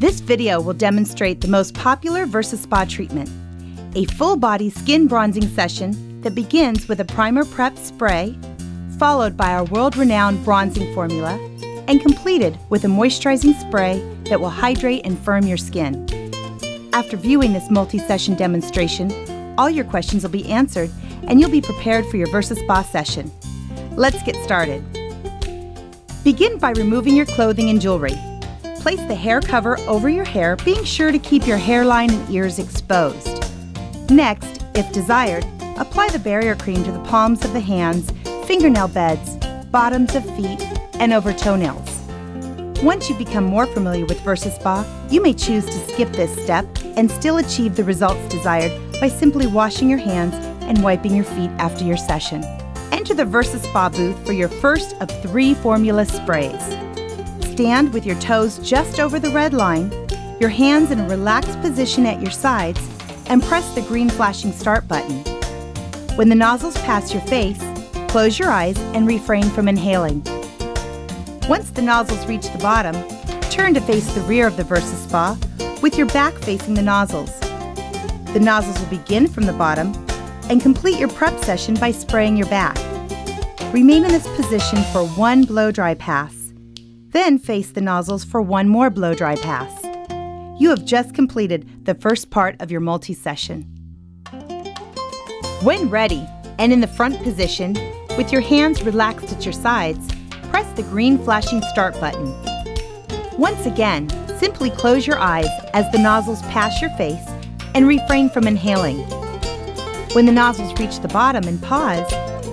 This video will demonstrate the most popular VersaSpa treatment, a full-body skin bronzing session that begins with a primer prep spray, followed by our world-renowned bronzing formula, and completed with a moisturizing spray that will hydrate and firm your skin. After viewing this multi-session demonstration, all your questions will be answered and you'll be prepared for your VersaSpa session. Let's get started. Begin by removing your clothing and jewelry. Place the hair cover over your hair, being sure to keep your hairline and ears exposed. Next, if desired, apply the barrier cream to the palms of the hands, fingernail beds, bottoms of feet, and over toenails. Once you become more familiar with VersaSpa, you may choose to skip this step and still achieve the results desired by simply washing your hands and wiping your feet after your session. Enter the VersaSpa booth for your first of 3 formula sprays. Stand with your toes just over the red line, your hands in a relaxed position at your sides, and press the green flashing start button. When the nozzles pass your face, close your eyes and refrain from inhaling. Once the nozzles reach the bottom, turn to face the rear of the VersaSpa with your back facing the nozzles. The nozzles will begin from the bottom and complete your prep session by spraying your back. Remain in this position for 1 blow-dry pass. Then face the nozzles for 1 more blow-dry pass. You have just completed the first part of your multi-session. When ready and in the front position, with your hands relaxed at your sides, press the green flashing start button. Once again, simply close your eyes as the nozzles pass your face and refrain from inhaling. When the nozzles reach the bottom and pause,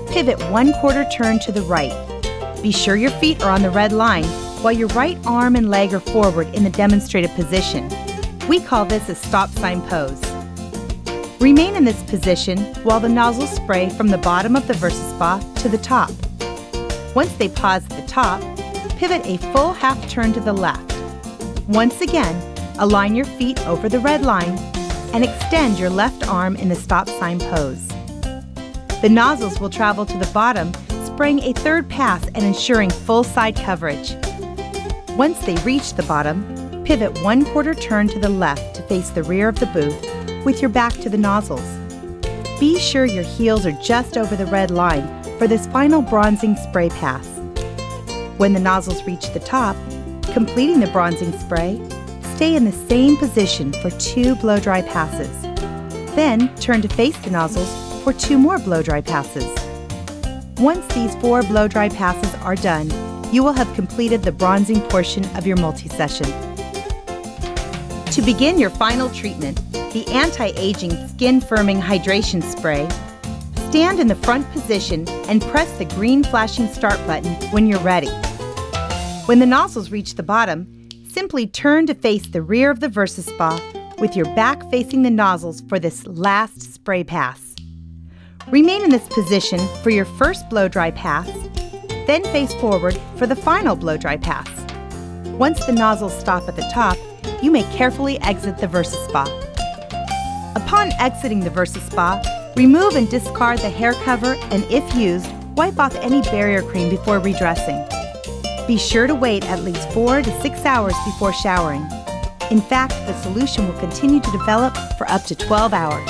pivot 1/4 turn to the right. Be sure your feet are on the red line while your right arm and leg are forward in the demonstrated position. We call this a stop sign pose. Remain in this position while the nozzles spray from the bottom of the VersaSpa to the top. Once they pause at the top, pivot a full half turn to the left. Once again, align your feet over the red line and extend your left arm in the stop sign pose. The nozzles will travel to the bottom, spraying a 3rd pass and ensuring full side coverage. Once they reach the bottom, pivot 1/4 turn to the left to face the rear of the booth with your back to the nozzles. Be sure your heels are just over the red line for this final bronzing spray pass. When the nozzles reach the top, completing the bronzing spray, stay in the same position for 2 blow-dry passes. Then turn to face the nozzles for 2 more blow-dry passes. Once these 4 blow-dry passes are done, you will have completed the bronzing portion of your multi-session. To begin your final treatment, the anti-aging skin firming hydration spray, stand in the front position and press the green flashing start button when you're ready. When the nozzles reach the bottom, simply turn to face the rear of the VersaSpa with your back facing the nozzles for this last spray pass. Remain in this position for your first blow-dry pass, then face forward for the final blow-dry pass. Once the nozzles stop at the top, you may carefully exit the VersaSpa. Upon exiting the VersaSpa, remove and discard the hair cover and, if used, wipe off any barrier cream before redressing. Be sure to wait at least 4 to 6 hours before showering. In fact, the solution will continue to develop for up to 12 hours.